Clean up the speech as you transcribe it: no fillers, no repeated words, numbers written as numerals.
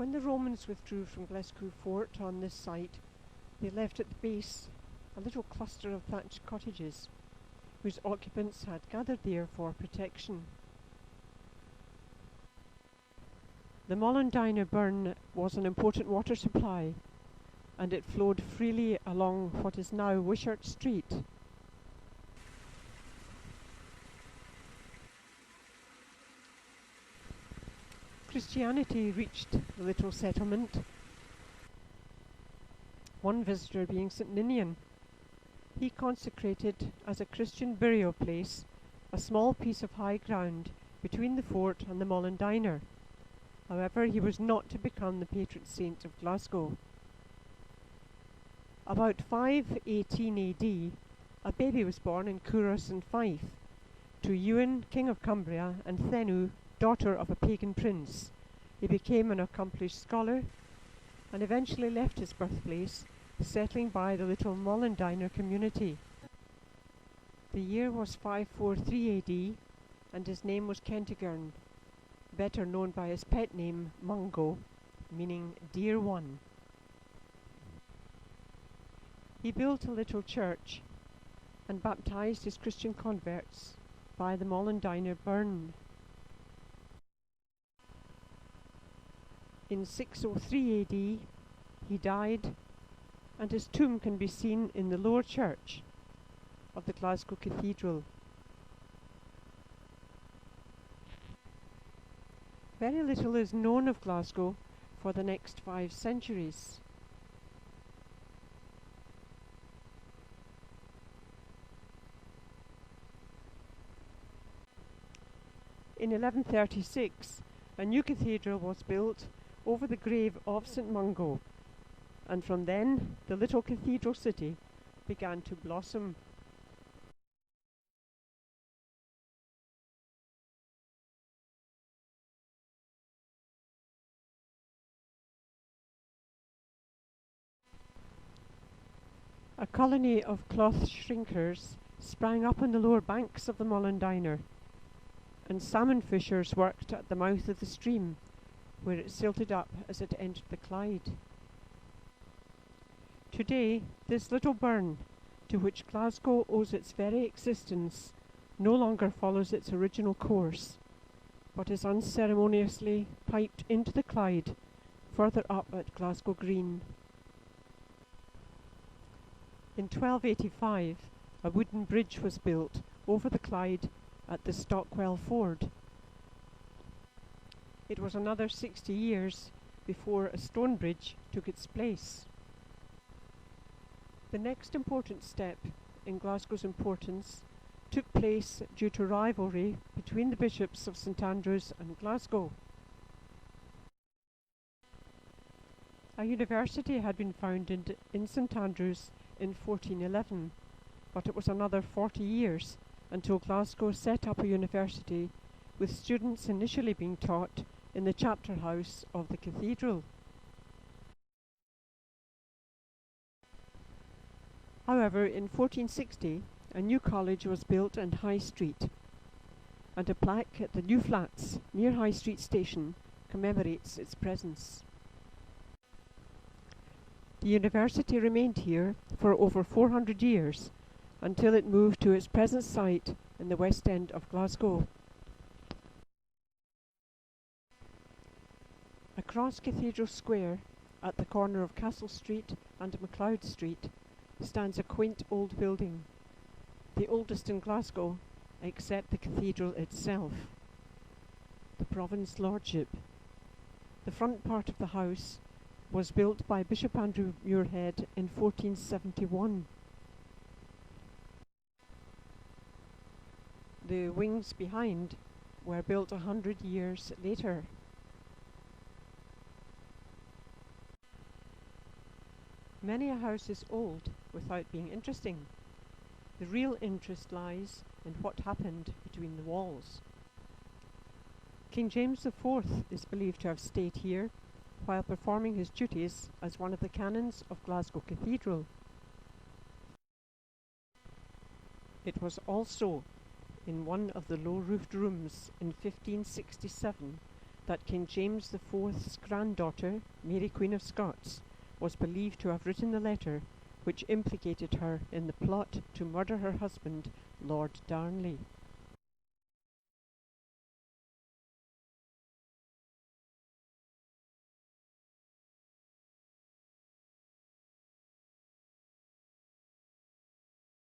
When the Romans withdrew from Glasgow fort on this site, they left at the base a little cluster of thatched cottages, whose occupants had gathered there for protection. The Molendinar burn was an important water supply, and it flowed freely along what is now Wishart Street. Christianity reached the little settlement, one visitor being St. Ninian. He consecrated as a Christian burial place a small piece of high ground between the fort and the Molendinar. However, he was not to become the patron saint of Glasgow. About 518 AD, a baby was born in Couros in Fife to Ewan, king of Cumbria, and Thenw, daughter of a pagan prince. He became an accomplished scholar and eventually left his birthplace, settling by the little Molendinar community. The year was 543 AD, and his name was Kentigern, better known by his pet name Mungo, meaning dear one. He built a little church and baptized his Christian converts by the Molendinar burn. In 603 AD he died, and his tomb can be seen in the lower church of the Glasgow Cathedral. Very little is known of Glasgow for the next 5 centuries. In 1136, a new cathedral was built over the grave of St. Mungo, and from then the little cathedral city began to blossom. A colony of cloth shrinkers sprang up on the lower banks of the Molendinar, and salmon fishers worked at the mouth of the stream, where it silted up as it entered the Clyde. Today, this little burn, to which Glasgow owes its very existence, no longer follows its original course, but is unceremoniously piped into the Clyde, further up at Glasgow Green. In 1285, a wooden bridge was built over the Clyde at the Stockwell Ford. It was another 60 years before a stone bridge took its place. The next important step in Glasgow's importance took place due to rivalry between the bishops of St Andrews and Glasgow. A university had been founded in St Andrews in 1411, but it was another 40 years until Glasgow set up a university, with students initially being taught in the chapter house of the cathedral. However, in 1460, a new college was built in High Street, and a plaque at the new flats near High Street Station commemorates its presence. The university remained here for over 400 years, until it moved to its present site in the West End of Glasgow. Across Cathedral Square, at the corner of Castle Street and MacLeod Street, stands a quaint old building, the oldest in Glasgow, except the cathedral itself, the Province Lordship. The front part of the house was built by Bishop Andrew Muirhead in 1471. The wings behind were built 100 years later. Many a house is old without being interesting. The real interest lies in what happened between the walls. King James IV is believed to have stayed here while performing his duties as one of the canons of Glasgow Cathedral. It was also in one of the low-roofed rooms in 1567 that King James IV's granddaughter, Mary Queen of Scots, was believed to have written the letter which implicated her in the plot to murder her husband, Lord Darnley.